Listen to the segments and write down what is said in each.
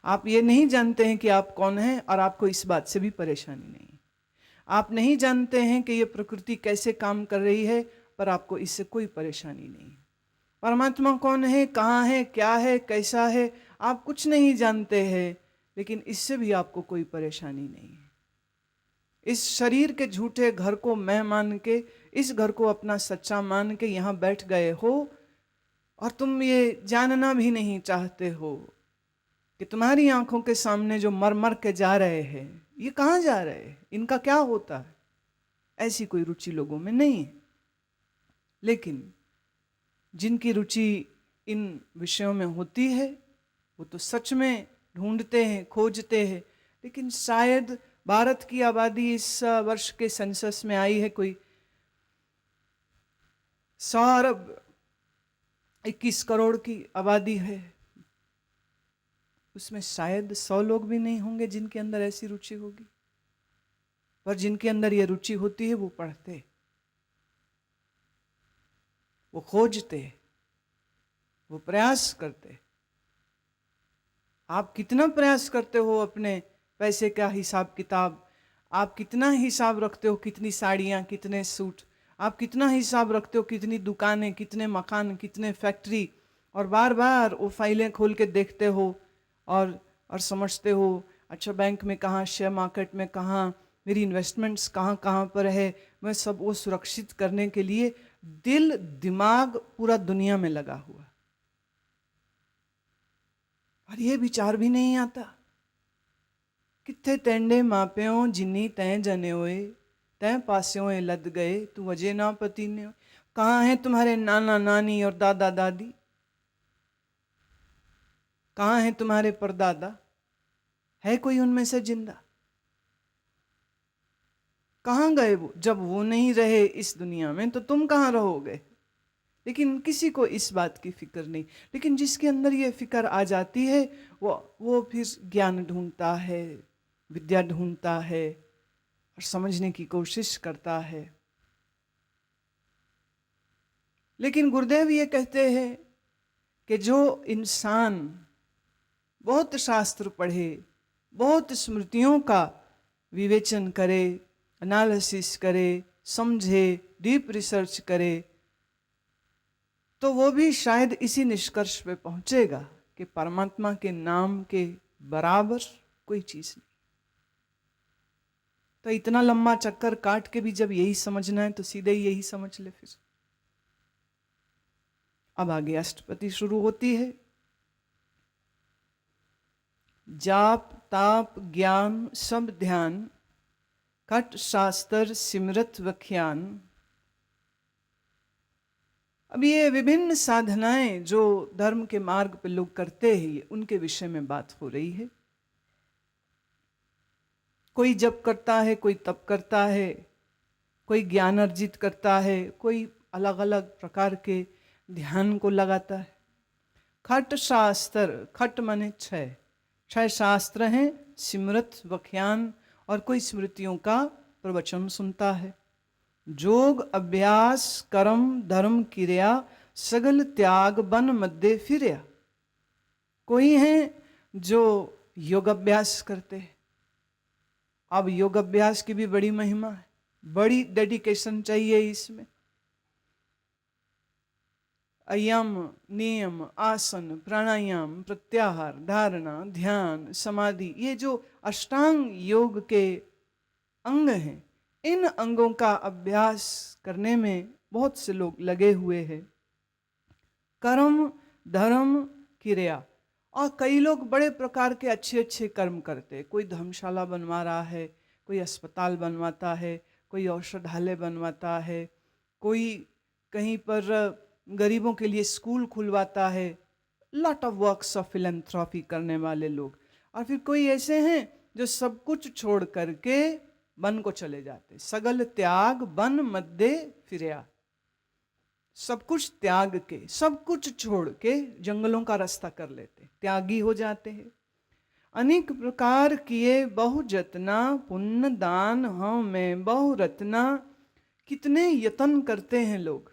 आप ये नहीं जानते हैं कि आप कौन हैं, और आपको इस बात से भी परेशानी नहीं। आप नहीं जानते हैं कि ये प्रकृति कैसे काम कर रही है, पर आपको इससे कोई परेशानी नहीं। परमात्मा कौन है, कहाँ है, क्या है, कैसा है, आप कुछ नहीं जानते हैं, लेकिन इससे भी आपको कोई परेशानी नहीं है। इस शरीर के झूठे घर को मैं मान के, इस घर को अपना सच्चा मान के यहाँ बैठ गए हो, और तुम ये जानना भी नहीं चाहते हो कि तुम्हारी आंखों के सामने जो मर मर के जा रहे हैं, ये कहाँ जा रहे हैं, इनका क्या होता है। ऐसी कोई रुचि लोगों में नहीं है। लेकिन जिनकी रुचि इन विषयों में होती है, वो तो सच में ढूंढते हैं, खोजते हैं। लेकिन शायद भारत की आबादी इस वर्ष के सेंसस में आई है, कोई 100 अरब 21 करोड़ की आबादी है, उसमें शायद 100 लोग भी नहीं होंगे जिनके अंदर ऐसी रुचि होगी। पर जिनके अंदर ये रुचि होती है, वो पढ़ते, वो खोजते, वो प्रयास करते। आप कितना प्रयास करते हो अपने पैसे का हिसाब किताब, आप कितना हिसाब रखते हो, कितनी साड़ियाँ, कितने सूट, आप कितना हिसाब रखते हो, कितनी दुकानें, कितने मकान, कितने फैक्ट्री, और बार बार वो फाइलें खोल के देखते हो और समझते हो अच्छा बैंक में कहाँ, शेयर मार्केट में कहाँ, मेरी इन्वेस्टमेंट्स कहाँ कहाँ पर है। मैं सब वो सुरक्षित करने के लिए दिल दिमाग पूरा दुनिया में लगा हुआ, और ये विचार भी नहीं आता कित्थे तेंडे मापियों जिन्नी तैं जने होए, तैं पास्यों लद गए तू अजे ना पति ने। कहाँ हैं तुम्हारे नाना नानी और दादा दादी, कहाँ हैं तुम्हारे परदादा, है कोई उनमें से जिंदा? कहाँ गए वो? जब वो नहीं रहे इस दुनिया में तो तुम कहाँ रहोगे? लेकिन किसी को इस बात की फिक्र नहीं। लेकिन जिसके अंदर ये फिक्र आ जाती है, वो फिर ज्ञान ढूंढता है, विद्या ढूंढता है, और समझने की कोशिश करता है। लेकिन गुरुदेव ये कहते हैं कि जो इंसान बहुत शास्त्र पढ़े, बहुत स्मृतियों का विवेचन करे, एनालिसिस करे, समझे, डीप रिसर्च करे, तो वो भी शायद इसी निष्कर्ष पे पहुंचेगा कि परमात्मा के नाम के बराबर कोई चीज नहीं। तो इतना लंबा चक्कर काट के भी जब यही समझना है तो सीधे ही यही समझ ले फिर। अब आगे अष्टपदी शुरू होती है। जाप ताप ज्ञान सब ध्यान, कट शास्त्र सिमरत वख्यान। अब ये विभिन्न साधनाएं जो धर्म के मार्ग पे लोग करते हैं, उनके विषय में बात हो रही है। कोई जप करता है, कोई तप करता है, कोई ज्ञान अर्जित करता है, कोई अलग अलग प्रकार के ध्यान को लगाता है। खट शास्त्र, खट माने 6 शास्त्र हैं, सिमरत वख्यान, और कोई स्मृतियों का प्रवचन सुनता है। जोग अभ्यास कर्म धर्म क्रिया, सगल त्याग बन मध्य फिरया। कोई हैं जो योग अभ्यास करते हैं। अब योग अभ्यास की भी बड़ी महिमा है, बड़ी डेडिकेशन चाहिए इसमें। यम नियम आसन प्राणायाम प्रत्याहार धारणा ध्यान समाधि, ये जो अष्टांग योग के अंग हैं, इन अंगों का अभ्यास करने में बहुत से लोग लगे हुए हैं। कर्म धर्म क्रिया, और कई लोग बड़े प्रकार के अच्छे अच्छे कर्म करते। कोई धर्मशाला बनवा रहा है, कोई अस्पताल बनवाता है, कोई औषधालय बनवाता है, कोई कहीं पर गरीबों के लिए स्कूल खुलवाता है। लॉट ऑफ वर्क्स ऑफ फिलैंथ्रॉपी करने वाले लोग। और फिर कोई ऐसे हैं जो सब कुछ छोड़ करके वन को चले जाते। सगल त्याग बन मध्य फिरया, सब कुछ त्याग के, सब कुछ छोड़ के जंगलों का रास्ता कर लेते, त्यागी हो जाते हैं। अनेक प्रकार किए बहु जतना, पुण्य दान हम में बहु रत्ना। कितने यत्न करते हैं लोग,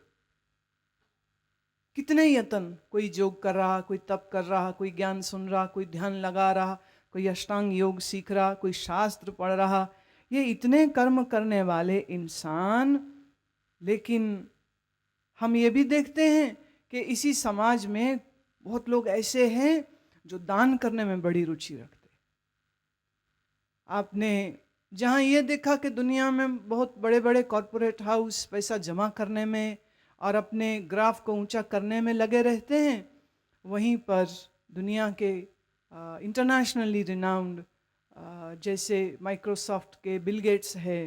कितने यत्न। कोई योग कर रहा, कोई तप कर रहा, कोई ज्ञान सुन रहा, कोई ध्यान लगा रहा, कोई अष्टांग योग सीख रहा, कोई शास्त्र पढ़ रहा, ये इतने कर्म करने वाले इंसान, लेकिन हम ये भी देखते हैं कि इसी समाज में बहुत लोग ऐसे हैं जो दान करने में बड़ी रुचि रखते। आपने जहाँ ये देखा कि दुनिया में बहुत बड़े बड़े कॉरपोरेट हाउस पैसा जमा करने में और अपने ग्राफ को ऊंचा करने में लगे रहते हैं, वहीं पर दुनिया के इंटरनेशनली रिनाउंड जैसे माइक्रोसॉफ्ट के बिल गेट्स है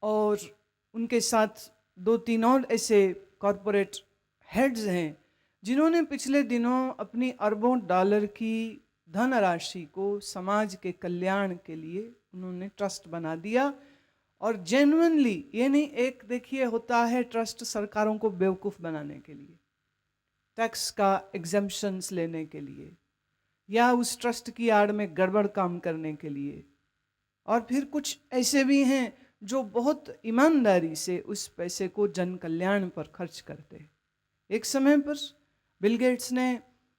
और उनके साथ 2-3 और ऐसे कॉरपोरेट हेड्स हैं जिन्होंने पिछले दिनों अपनी अरबों डॉलर की धनराशि को समाज के कल्याण के लिए उन्होंने ट्रस्ट बना दिया। और जेन्युइनली, ये नहीं, एक देखिए होता है ट्रस्ट सरकारों को बेवकूफ़ बनाने के लिए, टैक्स का एग्जेम्पशंस लेने के लिए, या उस ट्रस्ट की आड़ में गड़बड़ काम करने के लिए। और फिर कुछ ऐसे भी हैं जो बहुत ईमानदारी से उस पैसे को जन कल्याण पर खर्च करते हैं। एक समय पर बिल गेट्स ने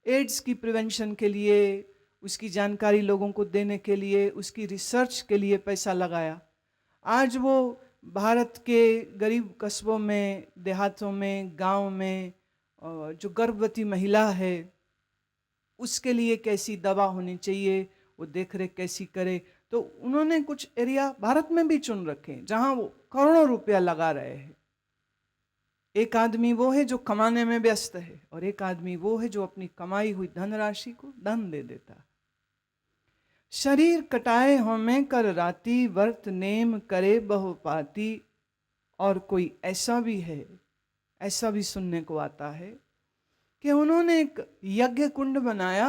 एड्स की प्रिवेंशन के लिए, उसकी जानकारी लोगों को देने के लिए, उसकी रिसर्च के लिए पैसा लगाया। आज वो भारत के गरीब कस्बों में, देहातों में, गांव में जो गर्भवती महिला है उसके लिए कैसी दवा होनी चाहिए, वो देख रेख कैसी करे। तो उन्होंने कुछ एरिया भारत में भी चुन रखे जहां वो करोड़ों रुपया लगा रहे हैं। एक आदमी वो है जो कमाने में व्यस्त है और एक आदमी वो है जो अपनी कमाई हुई धनराशि को दान दे देता। शरीर कटाए हमें कर राती, वर्त नेम करे बहुपाती। और कोई ऐसा भी है, ऐसा भी सुनने को आता है कि उन्होंने एक यज्ञ कुंड बनाया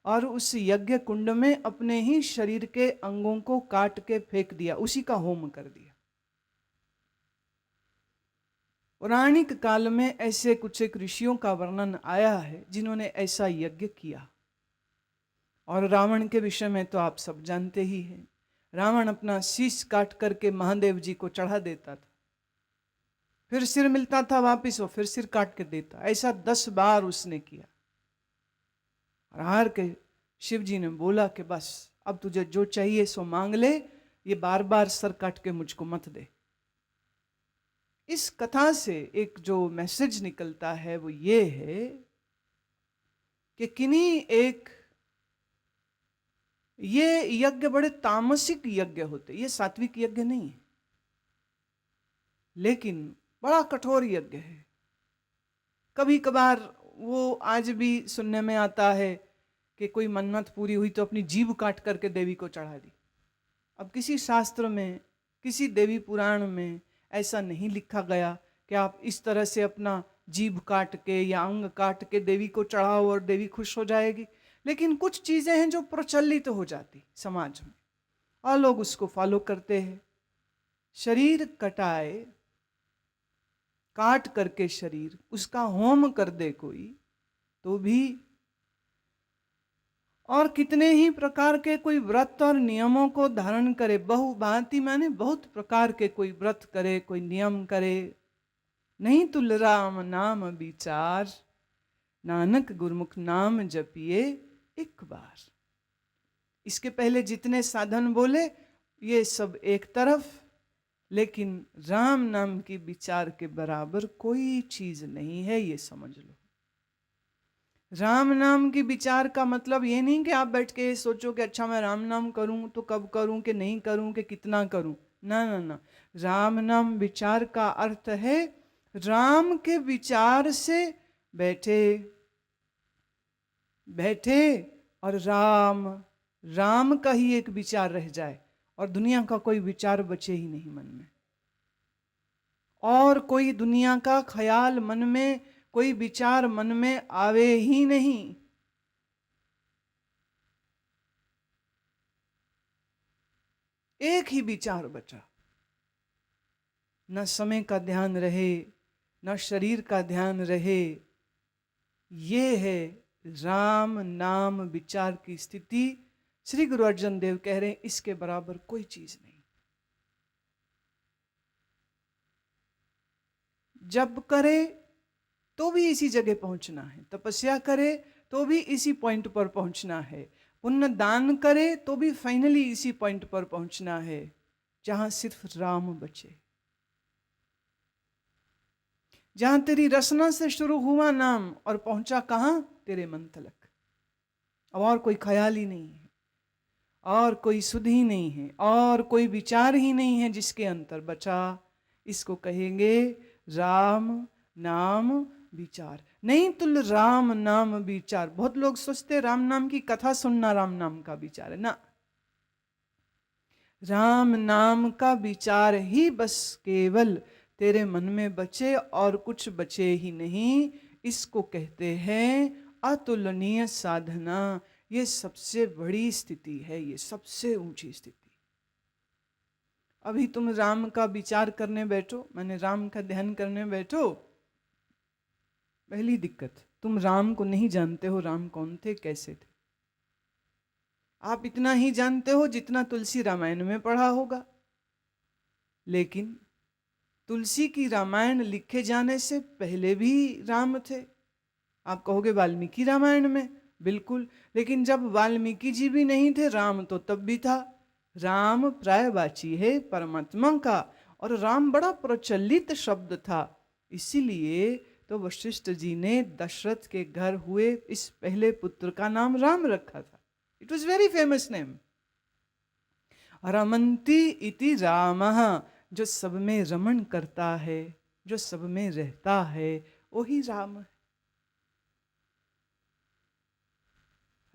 और उस यज्ञ कुंड में अपने ही शरीर के अंगों को काट के फेंक दिया, उसी का होम कर दिया। पौराणिक काल में ऐसे कुछ एक ऋषियों का वर्णन आया है जिन्होंने ऐसा यज्ञ किया। और रावण के विषय में तो आप सब जानते ही हैं। रावण अपना शीश काट करके महादेव जी को चढ़ा देता था, फिर सिर मिलता था वापिस, वो फिर सिर काट के देता। ऐसा 10 बार उसने किया। और हार के शिव जी ने बोला कि बस अब तुझे जो चाहिए सो मांग ले, ये बार बार सर काट के मुझको मत दे। इस कथा से एक जो मैसेज निकलता है वो ये है कि किन्हीं एक ये यज्ञ बड़े तामसिक यज्ञ होते, ये सात्विक यज्ञ नहीं है, लेकिन बड़ा कठोर यज्ञ है। कभी कभार वो आज भी सुनने में आता है कि कोई मन्नत पूरी हुई तो अपनी जीभ काट करके देवी को चढ़ा दी। अब किसी शास्त्र में, किसी देवी पुराण में ऐसा नहीं लिखा गया कि आप इस तरह से अपना जीभ काट के या अंग काट के देवी को चढ़ाओ और देवी खुश हो जाएगी। लेकिन कुछ चीजें हैं जो प्रचलित हो जाती समाज में और लोग उसको फॉलो करते हैं। शरीर कटाए, काट करके शरीर उसका होम कर दे कोई तो भी, और कितने ही प्रकार के कोई व्रत और नियमों को धारण करे, बहुभांति माने बहुत प्रकार के कोई व्रत करे, कोई नियम करे। नहीं तुल राम नाम विचार, नानक गुरमुख नाम जपिए एक बार। इसके पहले जितने साधन बोले ये सब एक तरफ, लेकिन राम नाम की विचार के बराबर कोई चीज नहीं है, ये समझ लो। राम नाम की विचार का मतलब ये नहीं कि आप बैठ के सोचो कि अच्छा मैं राम नाम करूं तो कब करूं, कि नहीं करूं, कि कितना करूं। ना ना ना, राम नाम विचार का अर्थ है राम के विचार से बैठे बैठे और राम राम का ही एक विचार रह जाए और दुनिया का कोई विचार बचे ही नहीं मन में, और कोई दुनिया का ख्याल मन में, कोई विचार मन में आवे ही नहीं। एक ही विचार बचा, न समय का ध्यान रहे, न शरीर का ध्यान रहे। ये है राम नाम विचार की स्थिति। श्री गुरु अर्जन देव कह रहे हैं इसके बराबर कोई चीज नहीं। जब करे तो भी इसी जगह पहुंचना है, तपस्या करे तो भी इसी पॉइंट पर पहुंचना है, पुण्य दान करे तो भी फाइनली इसी पॉइंट पर पहुंचना है जहां सिर्फ राम बचे, जहां तेरी रसना से शुरू हुआ नाम और पहुंचा कहां, तेरे मन तलक। अब और कोई ख्याल ही नहीं है, और कोई सुध ही नहीं है, और कोई विचार ही नहीं है जिसके अंतर बचा। इसको कहेंगे राम नाम विचार। नहीं तुल राम नाम विचार। बहुत लोग सोचते राम नाम की कथा सुनना राम नाम का विचार है ना। राम नाम का विचार ही बस केवल तेरे मन में बचे और कुछ बचे ही नहीं। इसको कहते हैं अतुलनीय साधना। ये सबसे बड़ी स्थिति है, ये सबसे ऊंची स्थिति। अभी तुम राम का विचार करने बैठो, माने राम का ध्यान करने बैठो, पहली दिक्कत, तुम राम को नहीं जानते हो राम कौन थे कैसे थे। आप इतना ही जानते हो जितना तुलसी रामायण में पढ़ा होगा, लेकिन तुलसी की रामायण लिखे जाने से पहले भी राम थे। आप कहोगे वाल्मीकि रामायण में, बिल्कुल, लेकिन जब वाल्मीकि जी भी नहीं थे राम तो तब भी था। राम प्रायवाची है परमात्मा का, और राम बड़ा प्रचलित शब्द था। इसीलिए तो वशिष्ठ जी ने दशरथ के घर हुए इस पहले पुत्र का नाम राम रखा था। It was very famous name, रमन्ति इति रामः। जो सब में रमण करता है, जो सब में रहता है, वही राम है।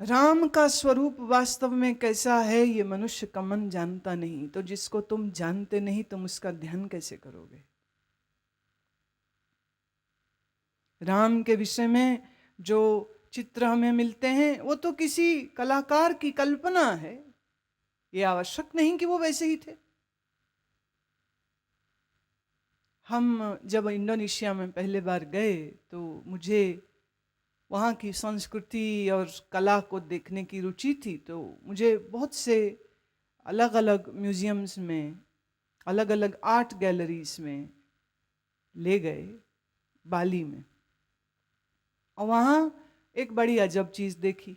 राम का स्वरूप वास्तव में कैसा है ये मनुष्य का मन जानता नहीं। तो जिसको तुम जानते नहीं तुम उसका ध्यान कैसे करोगे। राम के विषय में जो चित्र हमें मिलते हैं वो तो किसी कलाकार की कल्पना है, ये आवश्यक नहीं कि वो वैसे ही थे। हम जब इंडोनेशिया में पहले बार गए तो मुझे वहाँ की संस्कृति और कला को देखने की रुचि थी। तो मुझे बहुत से अलग अलग म्यूजियम्स में, अलग अलग आर्ट गैलरीज में ले गए बाली में, और वहाँ एक बड़ी अजब चीज़ देखी।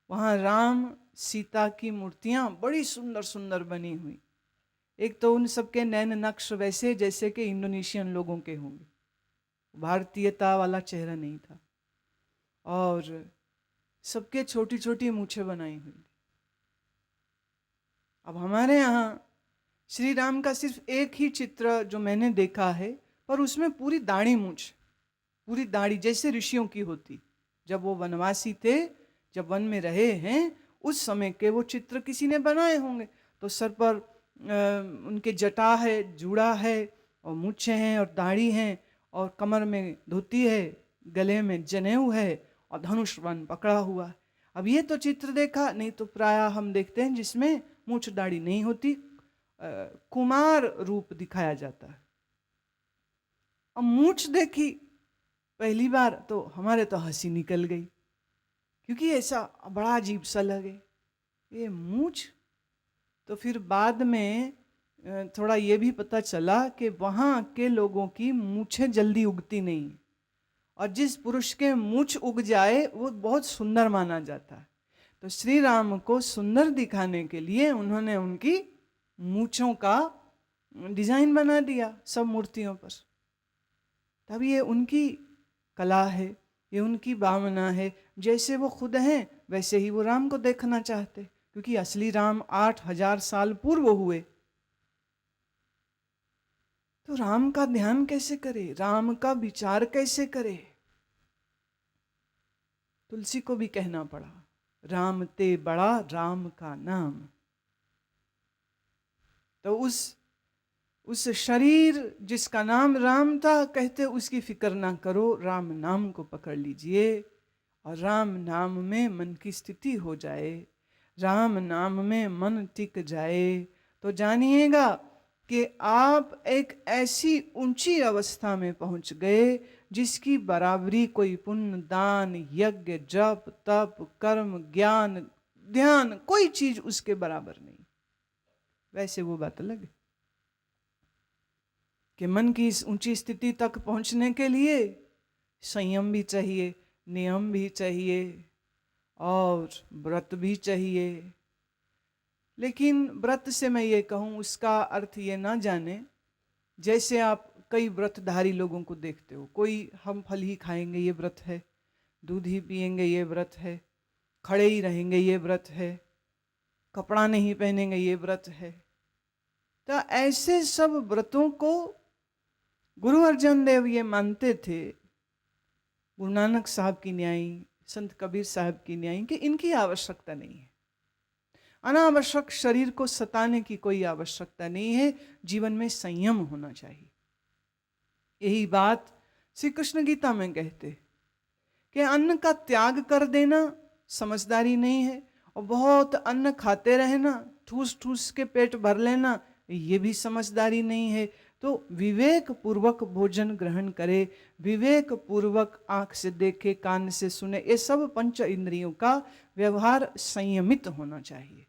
वहाँ राम सीता की मूर्तियाँ बड़ी सुंदर सुंदर बनी हुई। एक तो उन सबके नैन नक्श वैसे जैसे कि इंडोनेशियन लोगों के होंगे, भारतीयता वाला चेहरा नहीं था, और सबके छोटी छोटी मूछें बनाई हुई। अब हमारे यहाँ श्री राम का सिर्फ एक ही चित्र जो मैंने देखा है, पर उसमें पूरी दाढ़ी मूछ, पूरी दाढ़ी जैसे ऋषियों की होती। जब वो वनवासी थे, जब वन में रहे हैं, उस समय के वो चित्र किसी ने बनाए होंगे। तो सर पर उनके जटा है, जूड़ा है, और मूछें हैं और दाढ़ी हैं, और कमर में धोती है, गले में जनेऊ है, और धनुष वन पकड़ा हुआ। अब ये तो चित्र देखा नहीं, तो प्राय हम देखते हैं जिसमें मूछ दाढ़ी नहीं होती, कुमार रूप दिखाया जाता है। अब मूछ देखी पहली बार तो हमारे तो हंसी निकल गई, क्योंकि ऐसा बड़ा अजीब सा लगे ये मूछ। तो फिर बाद में थोड़ा ये भी पता चला कि वहाँ के लोगों की मूछें जल्दी उगती नहीं, और जिस पुरुष के मूछ उग जाए वो बहुत सुंदर माना जाता है। तो श्री राम को सुंदर दिखाने के लिए उन्होंने उनकी मूछों का डिजाइन बना दिया सब मूर्तियों पर। तब ये उनकी कला है, ये उनकी भावना है। जैसे वो खुद हैं वैसे ही वो राम को देखना चाहते, क्योंकि असली राम 8000 साल पूर्व हुए। तो राम का ध्यान कैसे करे, राम का विचार कैसे करे। तुलसी को भी कहना पड़ा, राम ते बड़ा राम का नाम। तो उस शरीर जिसका नाम राम था, कहते उसकी फिक्र ना करो, राम नाम को पकड़ लीजिए, और राम नाम में मन की स्थिति हो जाए, राम नाम में मन टिक जाए, तो जानिएगा कि आप एक ऐसी ऊंची अवस्था में पहुंच गए जिसकी बराबरी कोई पुण्य, दान, यज्ञ, जप, तप, कर्म, ज्ञान, ध्यान, कोई चीज उसके बराबर नहीं। वैसे वो बात अलग है कि मन की इस ऊंची स्थिति तक पहुंचने के लिए संयम भी चाहिए, नियम भी चाहिए, और व्रत भी चाहिए। लेकिन व्रत से मैं ये कहूँ, उसका अर्थ ये ना जाने जैसे आप कई व्रतधारी लोगों को देखते हो, कोई हम फल ही खाएंगे ये व्रत है, दूध ही पिएंगे ये व्रत है, खड़े ही रहेंगे ये व्रत है, कपड़ा नहीं पहनेंगे ये व्रत है। तो ऐसे सब व्रतों को गुरु अर्जन देव ये मानते थे, गुरु नानक साहब की न्यायी, संत कबीर साहब की न्यायी, कि इनकी आवश्यकता नहीं है। अनावश्यक शरीर को सताने की कोई आवश्यकता नहीं है, जीवन में संयम होना चाहिए। यही बात श्री कृष्ण गीता में कहते कि अन्न का त्याग कर देना समझदारी नहीं है, और बहुत अन्न खाते रहना, ठूस ठूस के पेट भर लेना, ये भी समझदारी नहीं है। तो विवेक पूर्वक भोजन ग्रहण करे, विवेक पूर्वक आंख से देखे, कान से सुने, ये सब पंच इंद्रियों का व्यवहार संयमित होना चाहिए।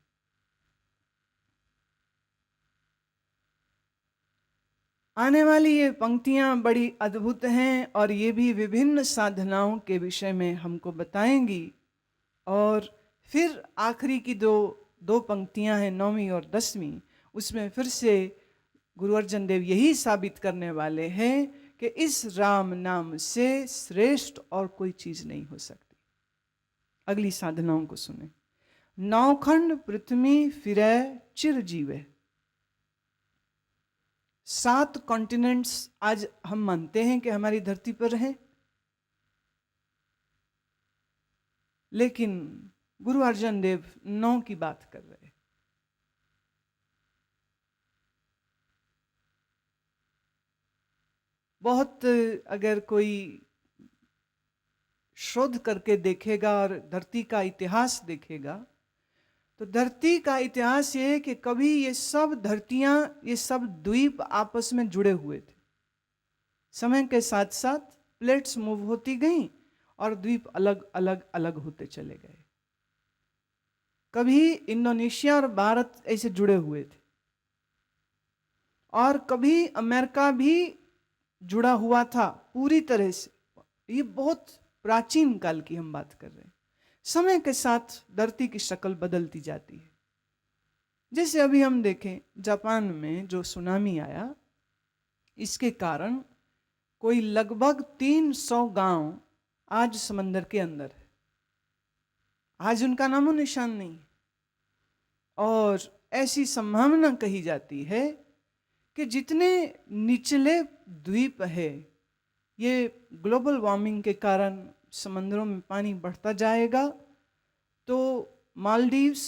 आने वाली ये पंक्तियां बड़ी अद्भुत हैं और ये भी विभिन्न साधनाओं के विषय में हमको बताएंगी। और फिर आखिरी की दो पंक्तियां हैं, 9वीं और 10वीं, उसमें फिर से गुरु अर्जन देव यही साबित करने वाले हैं कि इस राम नाम से श्रेष्ठ और कोई चीज नहीं हो सकती। अगली साधनाओं को सुने। नौखंड पृथ्वी फिरै चिर जीवे। 7 कॉन्टिनेंट्स आज हम मानते हैं कि हमारी धरती पर हैं, लेकिन गुरु अर्जन देव 9 की बात कर रहे हैं। बहुत अगर कोई शोध करके देखेगा और धरती का इतिहास देखेगा, तो धरती का इतिहास ये है कि कभी ये सब धरतियां, ये सब द्वीप आपस में जुड़े हुए थे। समय के साथ साथ प्लेट्स मूव होती गईं और द्वीप अलग अलग अलग होते चले गए। कभी इंडोनेशिया और भारत ऐसे जुड़े हुए थे, और कभी अमेरिका भी जुड़ा हुआ था पूरी तरह से। ये बहुत प्राचीन काल की हम बात कर रहे हैं। समय के साथ धरती की शक्ल बदलती जाती है। जैसे अभी हम देखें, जापान में जो सुनामी आया, इसके कारण कोई लगभग 300 गांव आज समंदर के अंदर है। आज उनका नामो निशान नहीं। और ऐसी संभावना कही जाती है कि जितने निचले द्वीप है, ये ग्लोबल वार्मिंग के कारण समंदरों में पानी बढ़ता जाएगा, तो मालदीव्स,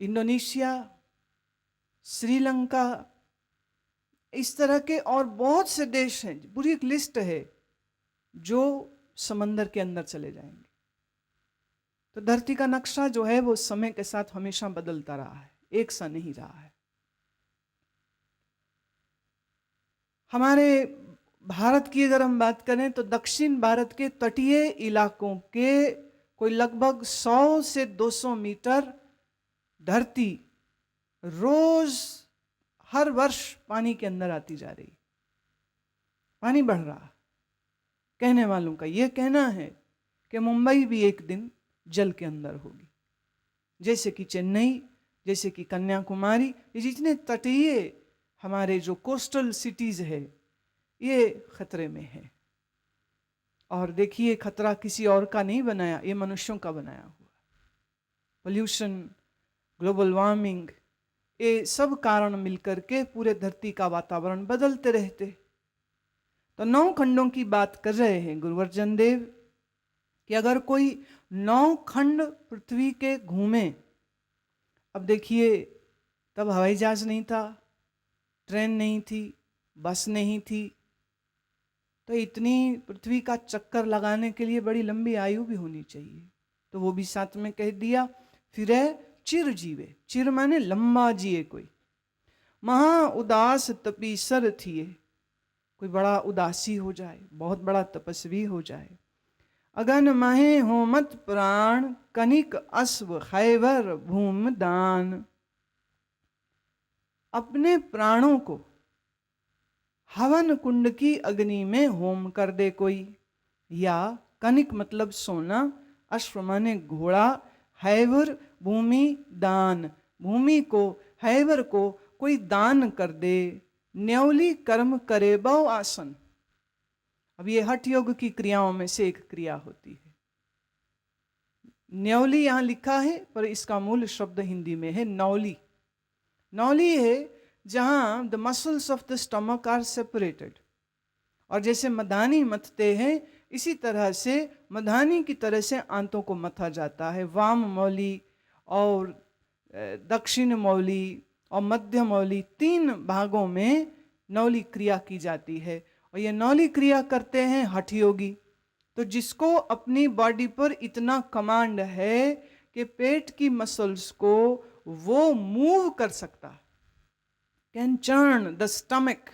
इंडोनेशिया, श्रीलंका, इस तरह के और बहुत से देश हैं, पूरी एक लिस्ट है, जो समंदर के अंदर चले जाएंगे। तो धरती का नक्शा जो है वो समय के साथ हमेशा बदलता रहा है, एक सा नहीं रहा है। हमारे भारत की अगर हम बात करें तो दक्षिण भारत के तटीय इलाकों के कोई लगभग 100 से 200 मीटर धरती रोज हर वर्ष पानी के अंदर आती जा रही, पानी बढ़ रहा। कहने वालों का यह कहना है कि मुंबई भी एक दिन जल के अंदर होगी, जैसे कि चेन्नई, जैसे कि कन्याकुमारी, ये जितने तटीय हमारे जो कोस्टल सिटीज है, ये खतरे में है। और देखिए, खतरा किसी और का नहीं बनाया, ये मनुष्यों का बनाया हुआ। पोल्यूशन, ग्लोबल वार्मिंग, ये सब कारण मिलकर के पूरे धरती का वातावरण बदलते रहते। तो 9 खंडों की बात कर रहे हैं गुरु अर्जन देव कि अगर कोई 9 खंड पृथ्वी के घूमे। अब देखिए, तब हवाई जहाज नहीं था, ट्रेन नहीं थी, बस नहीं थी, तो इतनी पृथ्वी का चक्कर लगाने के लिए बड़ी लंबी आयु भी होनी चाहिए। तो वो भी साथ में कह दिया, फिर चिर जीवे। चिर माने लंबा जिए कोई। महा उदास तपीसर थिए, कोई बड़ा उदासी हो जाए, बहुत बड़ा तपस्वी हो जाए। अगन महे होमत प्राण, कनिक अश्व खैवर भूम दान। अपने प्राणों को हवन कुंड की अग्नि में होम कर दे कोई, या कनिक मतलब सोना, अश्व माने घोड़ा, हैवर भूमि दान, भूमि को, हैवर को कोई दान कर दे। न्यौली कर्म करे बहु आसन। अब ये हठ योग की क्रियाओं में से एक क्रिया होती है। न्यौली यहां लिखा है पर इसका मूल शब्द हिंदी में है नौली। नौली है जहां the muscles of the stomach are separated, और जैसे मधानी मथते हैं इसी तरह से मधानी की तरह से आंतों को मथा जाता है। वाम मौली और दक्षिण मौली और मध्य मौली, 3 भागों में नौली क्रिया की जाती है। और ये नौली क्रिया करते हैं हठ योगी। तो जिसको अपनी बॉडी पर इतना कमांड है कि पेट की मसल्स को वो मूव कर सकता, कैन चर्न द स्टमक।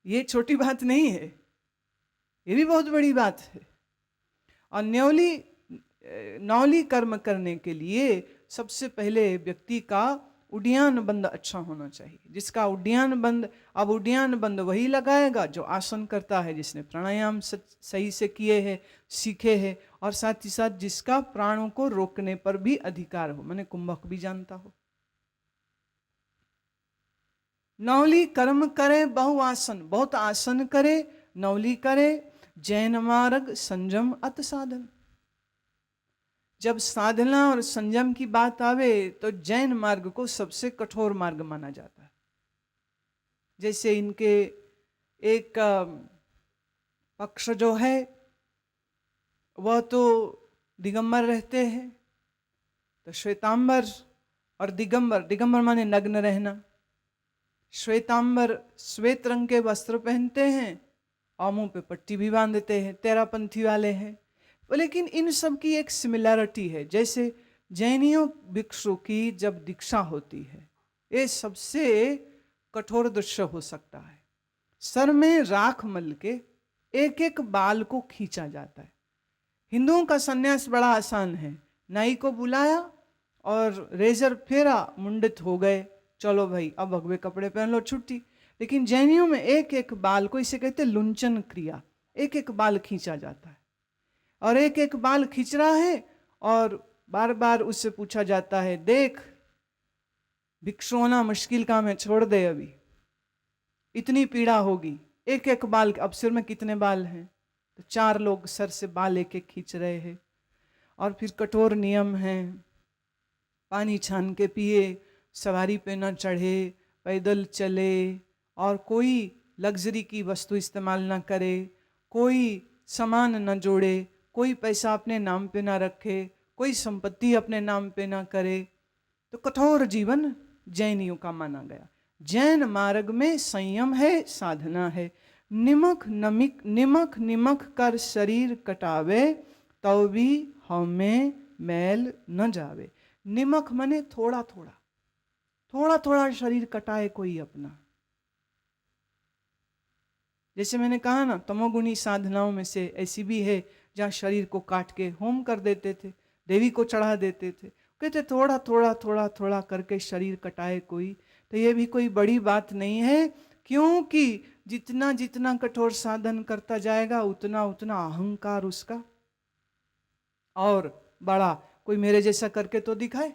ये छोटी बात नहीं है, ये भी बहुत बड़ी बात है। और नौली कर्म करने के लिए सबसे पहले व्यक्ति का उड्डयन बंद अच्छा होना चाहिए। जिसका उड्डयन बंद, अब उड्डयन बंद वही लगाएगा जो आसन करता है, जिसने प्राणायाम सही से किए हैं, सीखे हैं, और साथ ही साथ जिसका प्राणों को रोकने पर भी अधिकार हो, माने कुंभक भी जानता हो। नौली कर्म करे बहु आसन, बहुत आसन करे, नौली करे। जैन मार्ग संयम अत साधन। जब साधना और संयम की बात आवे तो जैन मार्ग को सबसे कठोर मार्ग माना जाता है। जैसे इनके एक पक्ष जो है वह तो दिगंबर रहते हैं, तो श्वेतांबर और दिगंबर, दिगंबर माने नग्न रहना, श्वेतांबर श्वेत रंग के वस्त्र पहनते हैं और मुंह पे पट्टी भी बांधते हैं, तेरापंथी वाले हैं। लेकिन इन सब की एक सिमिलैरिटी है। जैसे जैनियों भिक्षु की जब दीक्षा होती है, ये सबसे कठोर दृश्य हो सकता है। सर में राख मल के एक एक बाल को खींचा जाता है। हिंदुओं का सन्यास बड़ा आसान है, नाई को बुलाया और रेजर फेरा, मुंडित हो गए, चलो भाई अब भगवे कपड़े पहन लो, छुट्टी। लेकिन जैनियों में एक एक बाल को, इसे कहते हैं लुंचन क्रिया, एक एक बाल खींचा जाता है। और एक एक बाल खींच रहा है और बार बार उससे पूछा जाता है, देख भिक्षु होना मुश्किल काम है, छोड़ दे, अभी इतनी पीड़ा होगी। एक एक बाल, अब सिर में कितने बाल हैं, तो 4 लोग सर से बाल एक एक खींच रहे हैं। और फिर कठोर नियम हैं, पानी छान के पिए, सवारी पे न चढ़े, पैदल चले, और कोई लग्जरी की वस्तु इस्तेमाल ना करे, कोई सामान न जोड़े, कोई पैसा अपने नाम पे ना रखे, कोई संपत्ति अपने नाम पे ना करे। तो कठोर जीवन जैनियों का माना गया। जैन मार्ग में संयम है, साधना है। निमक निमक कर शरीर कटावे, तो भी हमें मैल न जावे। निमक मने थोड़ा थोड़ा, थोड़ा थोड़ा शरीर कटाए कोई अपना। जैसे मैंने कहा ना, तमोगुणी साधनाओं में से ऐसी भी है जहाँ शरीर को काट के होम कर देते थे, देवी को चढ़ा देते थे। कहते थोड़ा थोड़ा थोड़ा थोड़ा करके शरीर कटाए कोई, तो ये भी कोई बड़ी बात नहीं है। क्योंकि जितना जितना कठोर साधन करता जाएगा उतना उतना अहंकार उसका और बड़ा, कोई मेरे जैसा करके तो दिखाए।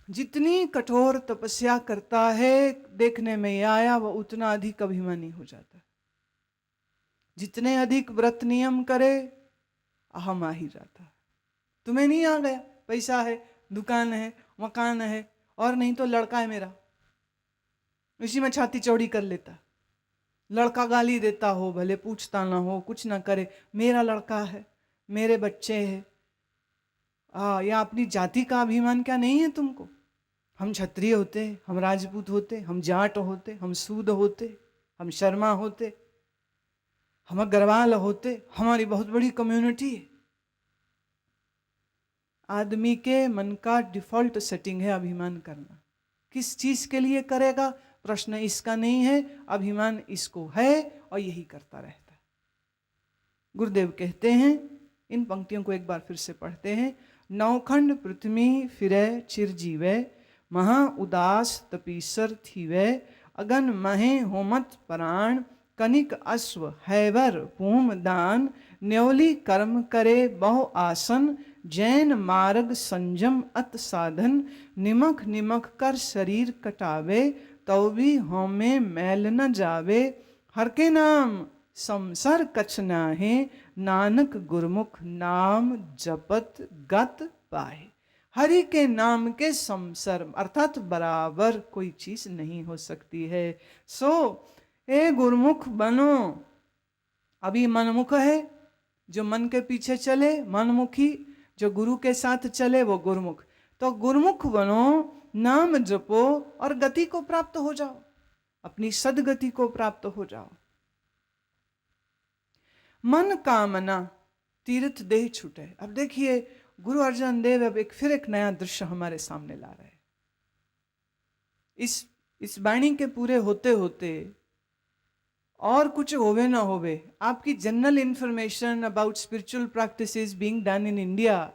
जितनी कठोर तपस्या करता है, देखने में ये आया, वह उतना अधिक अभिमानी हो जाता है। जितने अधिक व्रत नियम करे, अहम आ ही जाता है। तुम्हें नहीं आ गया, पैसा है, दुकान है, मकान है, और नहीं तो लड़का है मेरा, इसी में छाती चौड़ी कर लेता। लड़का गाली देता हो, भले पूछता ना हो, कुछ ना करे, मेरा लड़का है, मेरे बच्चे हैं। या अपनी जाति का अभिमान क्या नहीं है तुमको? हम क्षत्रिय होते, हम राजपूत होते, हम जाट होते, हम सूद होते, हम शर्मा होते, हम अग्रवाल होते, हमारी बहुत बड़ी कम्युनिटी है। आदमी के मन का डिफॉल्ट सेटिंग है अभिमान करना। किस चीज के लिए करेगा, प्रश्न इसका नहीं है, अभिमान इसको है और यही करता रहता है। गुरुदेव कहते हैं, इन पंक्तियों को एक बार फिर से पढ़ते हैं। नौखंड पृथ्वी फिरे चिरजीवे, महा उदास तपीसर थीवे, अगन महे होमत प्राण, कनिक अश्व हैवर पूम दान, न्योली कर्म करे बहु आसन, जैन मार्ग संजम अत साधन, निमख निमख कर शरीर कटावे, तो भी होमे मैल न जावे, हर के नाम संसर कछ नाहे, नानक गुरमुख नाम जपत गत पाए। हरि के नाम के समसर अर्थात बराबर कोई चीज नहीं हो सकती है। सो ए गुरमुख बनो। अभी मनमुख है, जो मन के पीछे चले मनमुखी, जो गुरु के साथ चले वो गुरमुख। तो गुरमुख बनो, नाम जपो और गति को प्राप्त हो जाओ, अपनी सदगति को प्राप्त हो जाओ। मन कामना तीर्थ देह छूटे। अब देखिए गुरु अर्जन देव अब फिर एक नया दृश्य हमारे सामने ला रहे हैं। इस वाणी के पूरे होते होते और कुछ होवे ना होवे, आपकी general information about spiritual practices being done in India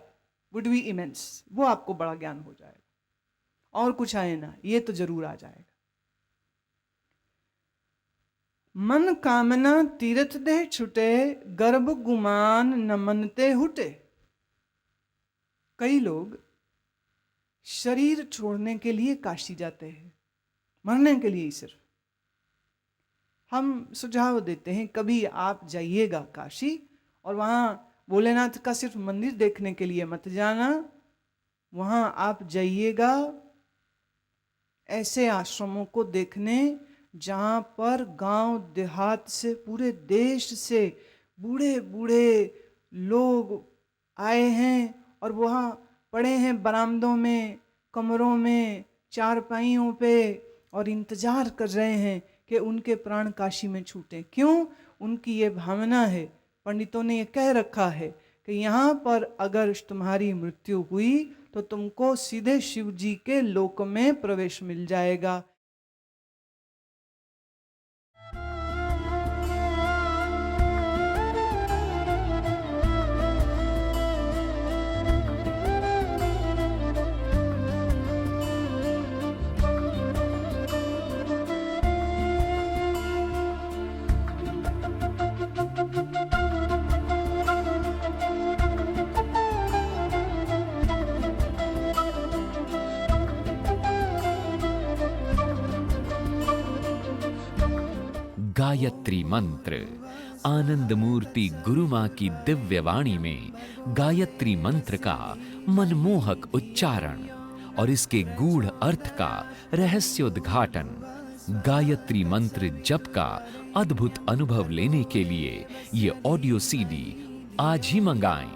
would be immense. वो आपको बड़ा ज्ञान हो जाएगा। और कुछ आए ना, ये तो जरूर आ जाएगा। मन कामना तीर्थ देह छुटे, गर्भ गुमान न मनते हुटे। कई लोग शरीर छोड़ने के लिए काशी जाते हैं, मरने के लिए ही सिर्फ। हम सुझाव देते हैं कभी आप जाइएगा काशी और वहाँ भोलेनाथ का सिर्फ मंदिर देखने के लिए मत जाना। वहाँ आप जाइएगा ऐसे आश्रमों को देखने जहाँ पर गांव देहात से, पूरे देश से बूढ़े बूढ़े लोग आए हैं और वहाँ पड़े हैं बरामदों में, कमरों में, चारपाइयों पे और इंतजार कर रहे हैं कि उनके प्राण काशी में छूटें। क्यों? उनकी ये भावना है, पंडितों ने ये कह रखा है कि यहाँ पर अगर तुम्हारी मृत्यु हुई तो तुमको सीधे शिव जी के लोक में प्रवेश मिल जाएगा। गायत्री मंत्र। आनंद मूर्ति गुरु मां की दिव्य वाणी में गायत्री मंत्र का मनमोहक उच्चारण और इसके गूढ़ अर्थ का रहस्योद्घाटन। गायत्री मंत्र जप का अद्भुत अनुभव लेने के लिए ये ऑडियो सीडी आज ही मंगाएं।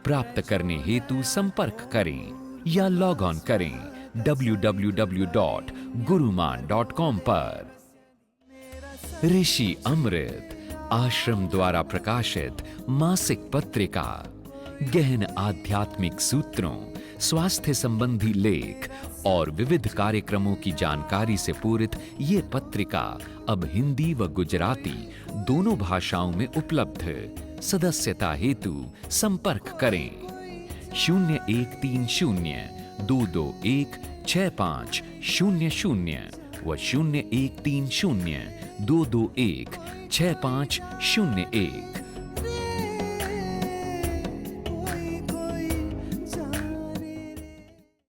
प्राप्त करने हेतु संपर्क करें या लॉग ऑन करें www.guruman.com पर। ऋषि अमृत आश्रम द्वारा प्रकाशित मासिक पत्रिका। गहन आध्यात्मिक सूत्रों, स्वास्थ्य संबंधी लेख और विविध कार्यक्रमों की जानकारी से पूरित ये पत्रिका अब हिंदी व गुजराती दोनों भाषाओं में उपलब्ध। सदस्यता हेतु संपर्क करें 013022165000 व 013022165001।